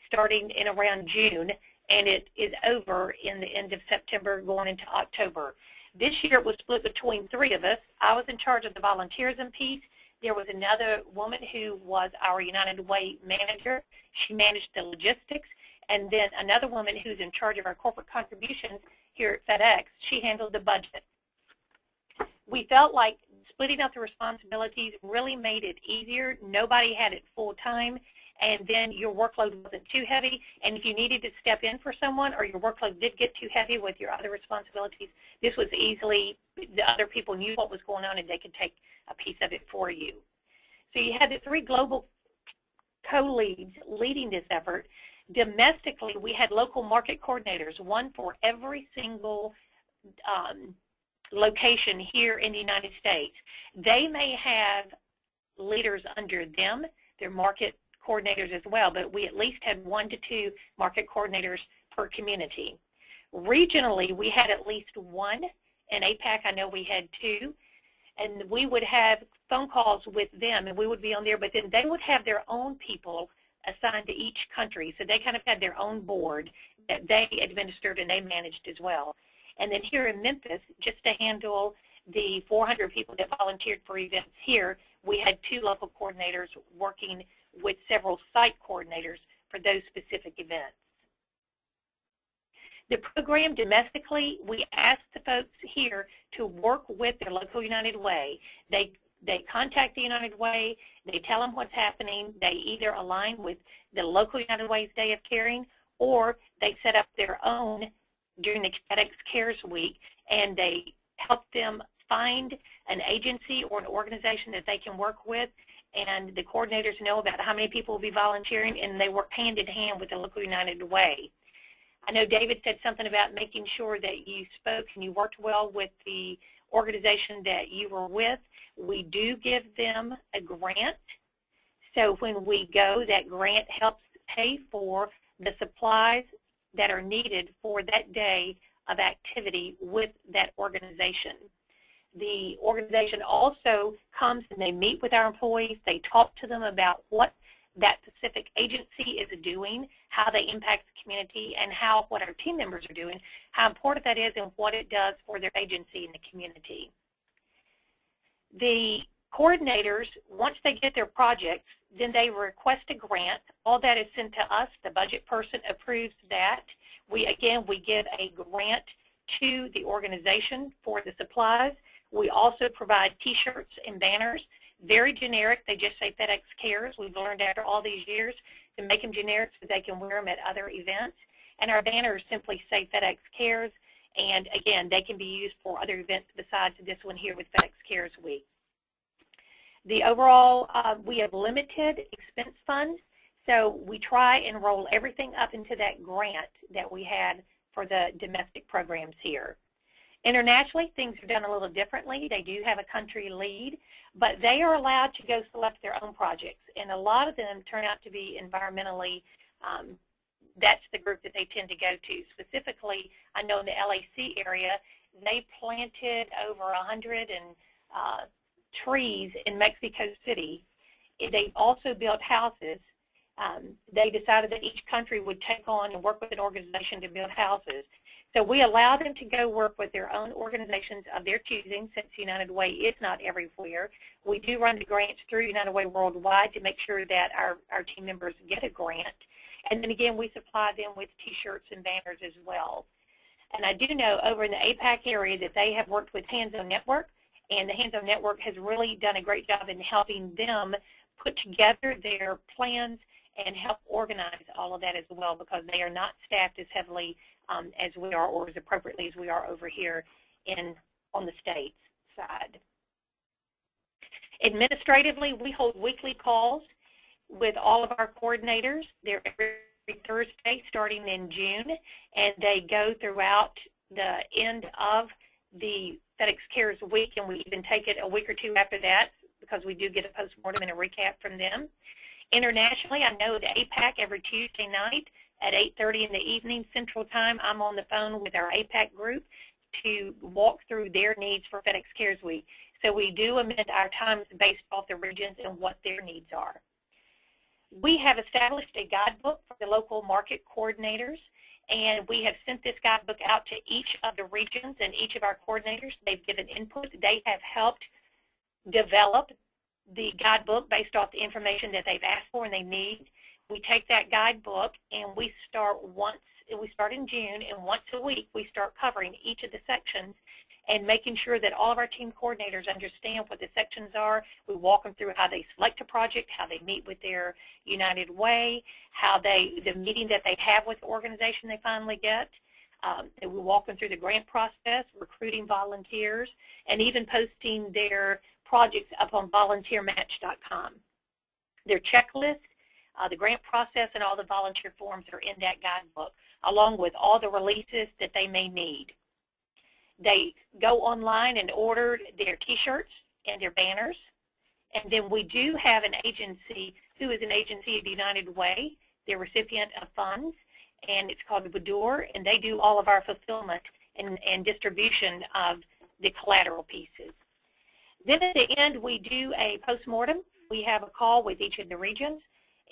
starting in around June, and it is over in the end of September going into October. This year it was split between 3 of us. I was in charge of the volunteerism piece. There was another woman who was our United Way manager. She managed the logistics. And then another woman who's in charge of our corporate contributions here at FedEx. She handled the budget. We felt like splitting up the responsibilities really made it easier. Nobody had it full time. And then your workload wasn't too heavy, and if you needed to step in for someone or your workload did get too heavy with your other responsibilities, this was easily, the other people knew what was going on and they could take a piece of it for you. So you had the 3 global co-leads leading this effort. Domestically, we had local market coordinators, one for every single location here in the United States. They may have leaders under them, their market coordinators as well, but we at least had 1 to 2 market coordinators per community. Regionally, we had at least 1. In APAC, I know we had 2. and we would have phone calls with them, and we would be on there, but then they would have their own people assigned to each country, so they kind of had their own board that they administered and they managed as well. And then here in Memphis, just to handle the 400 people that volunteered for events here, we had 2 local coordinators working with several site coordinators for those specific events. The program domestically, we asked the folks here to work with their local United Way. They contact the United Way, they tell them what's happening, they either align with the local United Way's Day of Caring, or they set up their own during the FedEx Cares week, and they help them find an agency or an organization that they can work with, and the coordinators know about how many people will be volunteering, and they work hand in hand with the local United Way. I know David said something about making sure that you spoke and you worked well with the organization that you were with. We do give them a grant. So when we go, that grant helps pay for the supplies that are needed for that day of activity with that organization. The organization also comes and they meet with our employees. They talk to them about what that specific agency is doing, how they impact the community, and what our team members are doing, how important that is and what it does for their agency in the community. The coordinators, once they get their projects, then they request a grant. All that is sent to us. The budget person approves that. We give a grant to the organization for the supplies. We also provide T-shirts and banners. Very generic. They just say FedEx Cares. We've learned after all these years to make them generic so they can wear them at other events. And our banners simply say FedEx Cares. And again, they can be used for other events besides this one here with FedEx Cares Week. The overall, we have limited expense funds, so we try and roll everything up into that grant that we had for the domestic programs here. Internationally, things are done a little differently. They do have a country lead, but they are allowed to go select their own projects, and a lot of them turn out to be environmentally, that's the group that they tend to go to. Specifically, I know in the LAC area, they planted over 100 trees in Mexico City. They also built houses. They decided that each country would take on and work with an organization to build houses. So we allow them to go work with their own organizations of their choosing, since United Way is not everywhere. We do run the grants through United Way Worldwide to make sure that our team members get a grant. And then again, we supply them with T-shirts and banners as well. And I do know over in the APAC area that they have worked with Hands-On Network, and the Hands-On Network has really done a great job in helping them put together their plans and help organize all of that as well, because they are not staffed as heavily as we are, or as appropriately as we are over here on the state's side. Administratively, we hold weekly calls with all of our coordinators. They're every Thursday starting in June, and they go throughout the end of the FedEx Cares week, and we even take it a week or two after that because we do get a postmortem and a recap from them. Internationally, I know the APAC every Tuesday night at 8:30 in the evening Central Time, I'm on the phone with our APAC group to walk through their needs for FedEx Cares Week. So we do amend our times based off the regions and what their needs are. We have established a guidebook for the local market coordinators, and we have sent this guidebook out to each of the regions and each of our coordinators. They've given input. They have helped develop the guidebook based off the information that they've asked for and they need. We take that guidebook and we start in June, and once a week we start covering each of the sections and making sure that all of our team coordinators understand what the sections are. We walk them through how they select a project, how they meet with their United Way, the meeting that they have with the organization they finally get. We walk them through the grant process, recruiting volunteers, and even posting their projects up on VolunteerMatch.com. Their checklist, the grant process, and all the volunteer forms are in that guidebook, along with all the releases that they may need. They go online and order their T-shirts and their banners. And then we do have an agency who is an agency of the United Way. They're a recipient of funds, and it's called Badur, and they do all of our fulfillment and distribution of the collateral pieces. Then at the end, we do a postmortem. We have a call with each of the regions,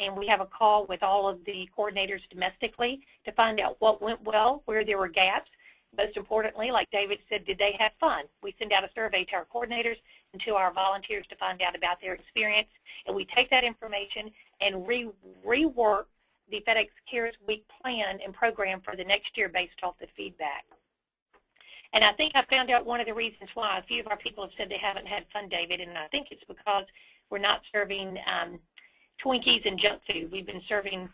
and we have a call with all of the coordinators domestically to find out what went well, where there were gaps. Most importantly, like David said, did they have fun? We send out a survey to our coordinators and to our volunteers to find out about their experience, and we take that information and rework the FedEx Cares Week plan and program for the next year based off the feedback. And I think I found out one of the reasons why. A few of our people have said they haven't had fun, David, and I think it's because we're not serving Twinkies and junk food. We've been serving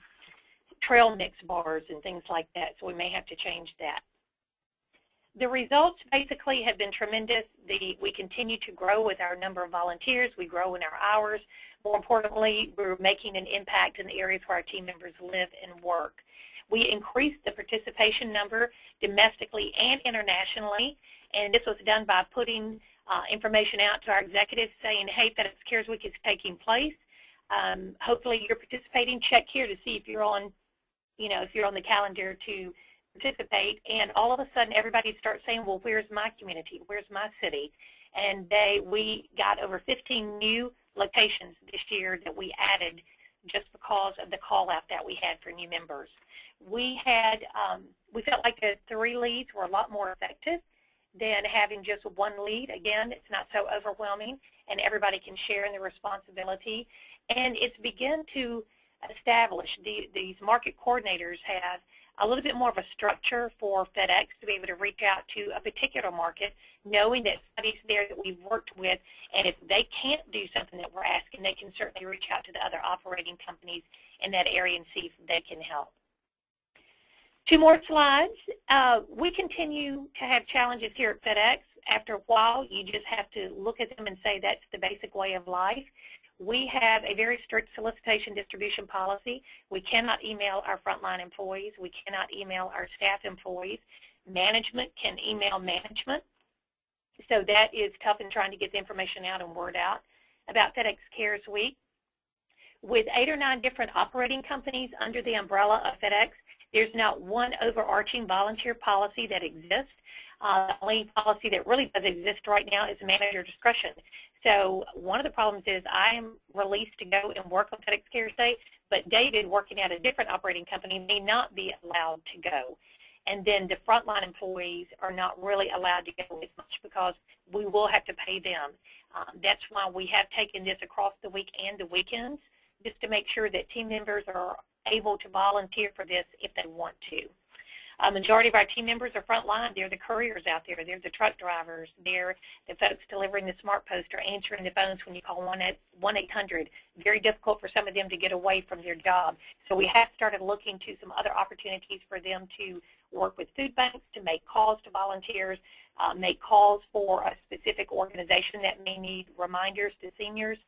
trail mix bars and things like that, so we may have to change that. The results basically have been tremendous. We continue to grow with our number of volunteers. We grow in our hours. More importantly, we're making an impact in the areas where our team members live and work. We increased the participation number domestically and internationally, and this was done by putting information out to our executives saying, hey, FedEx Cares Week is taking place. Hopefully you're participating. Check here to see if you're on, if you're on the calendar to participate, and all of a sudden everybody starts saying, well, where's my community? Where's my city? And we got over 15 new locations this year that we added just because of the call out that we had for new members. We felt like the 3 leads were a lot more effective than having just 1 lead. Again, it's not so overwhelming, and everybody can share in the responsibility. And it's begun to establish, these market coordinators have a little bit more of a structure for FedEx to be able to reach out to a particular market, knowing that somebody's there that we've worked with, and if they can't do something that we're asking, they can certainly reach out to the other operating companies in that area and see if they can help. 2 more slides. We continue to have challenges here at FedEx. After a while, you just have to look at them and say that's the basic way of life. We have a very strict solicitation distribution policy. We cannot email our frontline employees. We cannot email our staff employees. Management can email management. So that is tough in trying to get the information out and word out about FedEx Cares Week. With 8 or 9 different operating companies under the umbrella of FedEx, there's not one overarching volunteer policy that exists. The only policy that really does exist right now is manager discretion. So one of the problems is I am released to go and work on FedEx Cares Day, but David, working at a different operating company, may not be allowed to go. And then the frontline employees are not really allowed to go as much because we will have to pay them. That's why we have taken this across the week and the weekends, just to make sure that team members are able to volunteer for this if they want to. A majority of our team members are frontline. They're the couriers out there. They're the truck drivers. They're the folks delivering the smart post or answering the phones when you call 1-800. Very difficult for some of them to get away from their job. So we have started looking to some other opportunities for them to work with food banks, to make calls to volunteers, make calls for a specific organization that may need reminders to seniors.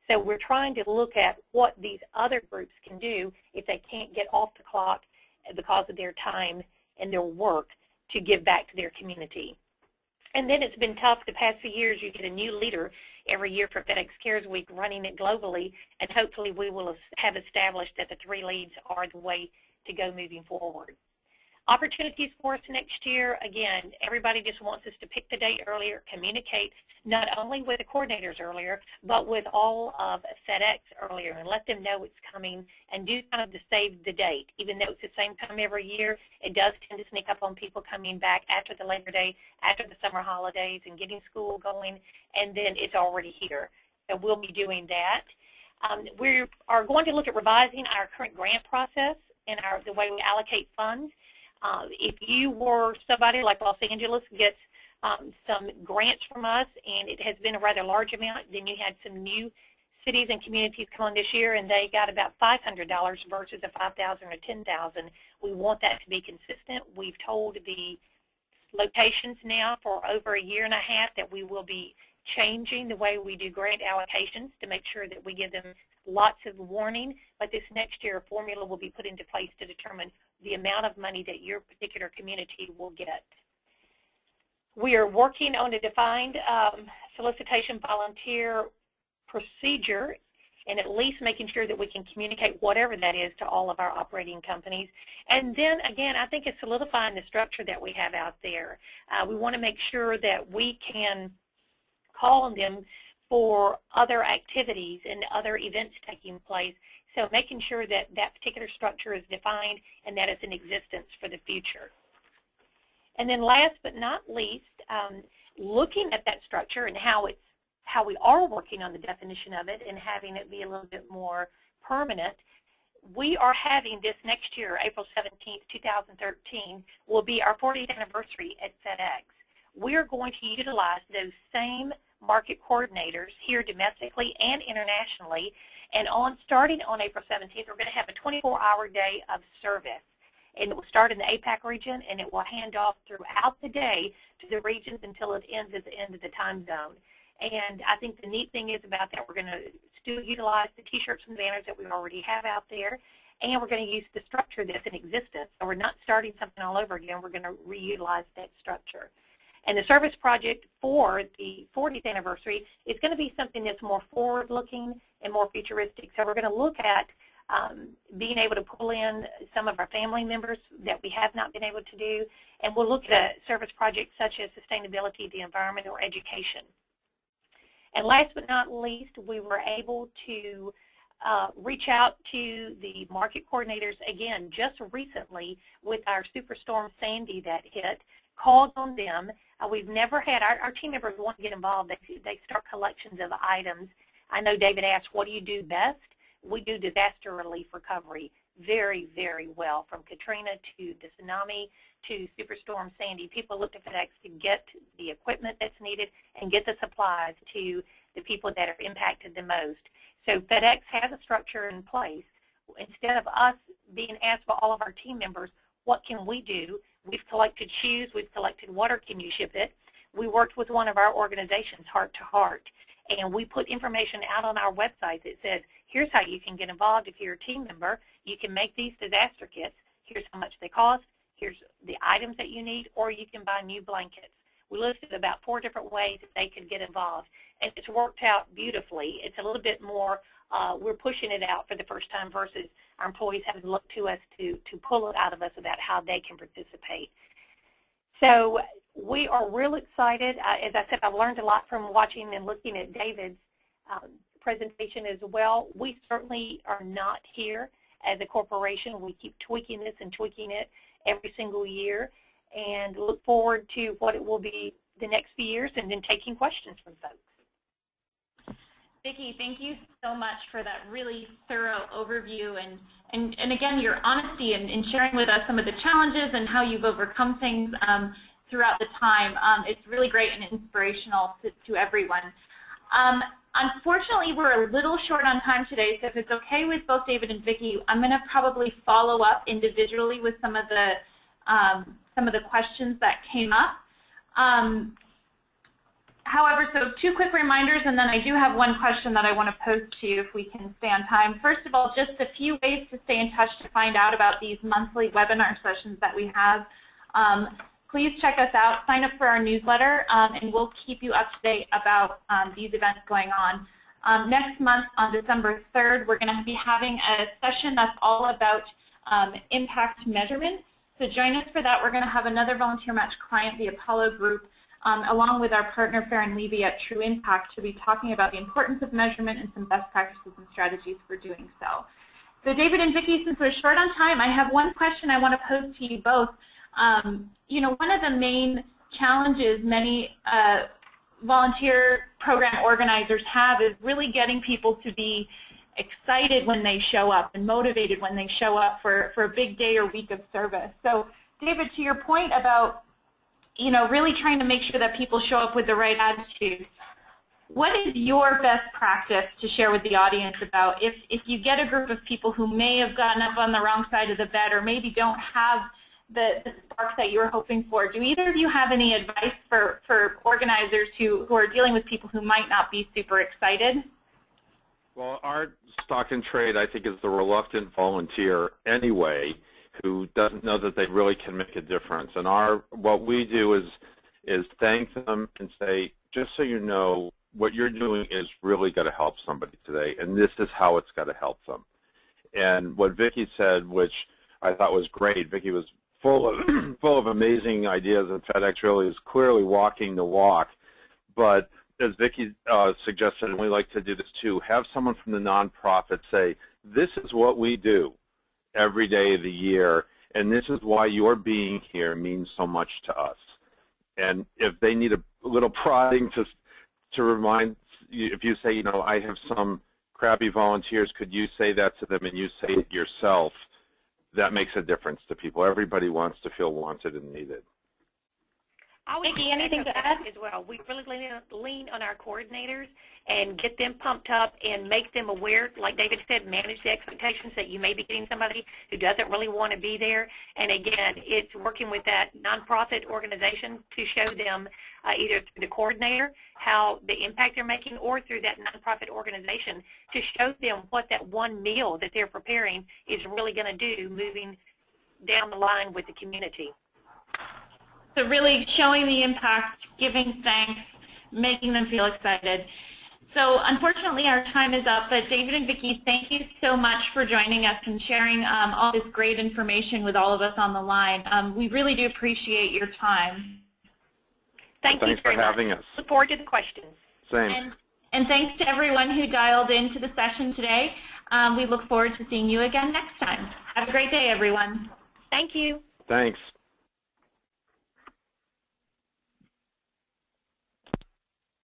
So we're trying to look at what these other groups can do if they can't get off the clock because of their time and their work to give back to their community. And then it's been tough the past few years. You get a new leader every year for FedEx Cares Week running it globally, and hopefully we will have established that the 3 leads are the way to go moving forward. Opportunities for us next year, again, everybody just wants us to pick the date earlier, communicate not only with the coordinators earlier, but with all of FedEx earlier, and let them know it's coming, and do kind of the save the date. Even though it's the same time every year, it does tend to sneak up on people coming back after the Labor Day, after the summer holidays, and getting school going, and then it's already here. So we'll be doing that. We are going to look at revising our current grant process and the way we allocate funds. If you were somebody like Los Angeles gets some grants from us, and it has been a rather large amount, then you had some new cities and communities come on this year, and they got about $500 versus a $5,000 or $10,000. We want that to be consistent. We've told the locations now for over 1.5 years that we will be changing the way we do grant allocations to make sure that we give them lots of warning, but this next year a formula will be put into place to determine the amount of money that your particular community will get. We are working on a defined solicitation volunteer procedure, and at least making sure that we can communicate whatever that is to all of our operating companies. And then again, I think it's solidifying the structure that we have out there. We want to make sure that we can call on them for other activities and other events taking place. So making sure that that particular structure is defined and that it's in existence for the future. And then last but not least, looking at that structure and how we are working on the definition of it and having it be a little bit more permanent. We are having this next year, April 17th, 2013, will be our 40th anniversary at FedEx. We are going to utilize those same market coordinators here domestically and internationally, and starting on April 17th, we're going to have a 24-hour day of service. And it will start in the APAC region, and it will hand off throughout the day to the regions until it ends at the end of the time zone. And I think the neat thing is about that, we're going to still utilize the T-shirts and banners that we already have out there, and we're going to use the structure that's in existence. So we're not starting something all over again. We're going to reutilize that structure. And the service project for the 40th anniversary is going to be something that's more forward-looking and more futuristic. So we're going to look at being able to pull in some of our family members that we have not been able to do, and we'll look at service projects such as sustainability, the environment, or education. And last but not least, we were able to reach out to the market coordinators again just recently with our Superstorm Sandy that hit, called on them. We've never had, our team members want to get involved. They start collections of items. I know David asked, what do you do best? We do disaster relief recovery very, very well, from Katrina to the tsunami to Superstorm Sandy. People look to FedEx to get the equipment that's needed and get the supplies to the people that are impacted the most. So FedEx has a structure in place. Instead of us being asked by all of our team members, what can we do? We've collected shoes, we've collected water, can you ship it? We worked with one of our organizations, Heart to Heart, and we put information out on our website that says, here's how you can get involved if you're a team member. You can make these disaster kits. Here's how much they cost. Here's the items that you need, or you can buy new blankets. We listed about 4 different ways that they could get involved, and it's worked out beautifully. It's a little bit more, we're pushing it out for the first time versus our employees having looked to us to pull it out of us about how they can participate. So we are real excited. As I said, I've learned a lot from watching and looking at David's presentation as well. We certainly are not here as a corporation. We keep tweaking this and tweaking it every single year, and look forward to what it will be the next few years, and then taking questions from folks. Vicki, thank you so much for that really thorough overview, and again, your honesty in sharing with us some of the challenges and how you've overcome things throughout the time. It's really great and inspirational to everyone. Unfortunately, we're a little short on time today, so if it's okay with both David and Vicki, I'm going to probably follow up individually with some of the questions that came up. However, so 2 quick reminders, and then I do have one question that I want to pose to you if we can stay on time. First of all, just a few ways to stay in touch to find out about these monthly webinar sessions that we have. Please check us out, sign up for our newsletter, and we'll keep you up to date about these events going on. Next month, on December 3rd, we're going to be having a session that's all about impact measurement. So join us for that. We're going to have another VolunteerMatch client, the Apollo Group, along with our partner, Fair and Levy at True Impact, to be talking about the importance of measurement and some best practices and strategies for doing so. So David and Vicki, since we're short on time, I have one question I want to pose to you both. You know, one of the main challenges many volunteer program organizers have is really getting people to be excited when they show up and motivated when they show up for a big day or week of service. So David, to your point about, you know, really trying to make sure that people show up with the right attitude, what is your best practice to share with the audience about if you get a group of people who may have gotten up on the wrong side of the bed or maybe don't have the spark that you were hoping for? Do either of you have any advice for organizers who are dealing with people who might not be super excited? Well, our stock in trade, I think, is the reluctant volunteer anyway, who doesn't know that they really can make a difference. And what we do is thank them and say, just so you know, what you're doing is really going to help somebody today, and this is how it's going to help them. And what Vicki said, which I thought was great, Vicki was full of amazing ideas, and FedEx really is clearly walking the walk. But as Vicki suggested, and we like to do this too, have someone from the nonprofit say, this is what we do every day of the year, and this is why your being here means so much to us. And if they need a little prodding to remind, if you say, you know, I have some crappy volunteers, could you say that to them, and you say it yourself, that makes a difference to people. Everybody wants to feel wanted and needed. Vicki, anything to add? As well, we really lean on our coordinators and get them pumped up and make them aware, like David said, manage the expectations that you may be getting somebody who doesn't really want to be there. And again, it's working with that nonprofit organization to show them either through the coordinator how the impact they're making, or through that nonprofit organization to show them what that one meal that they're preparing is really going to do moving down the line with the community. So really showing the impact, giving thanks, making them feel excited. So unfortunately our time is up, but David and Vicki, thank you so much for joining us and sharing all this great information with all of us on the line. We really do appreciate your time. Thank you for having us. Look forward to the questions. Same. And thanks to everyone who dialed into the session today. We look forward to seeing you again next time. Have a great day, everyone. Thank you. Thanks.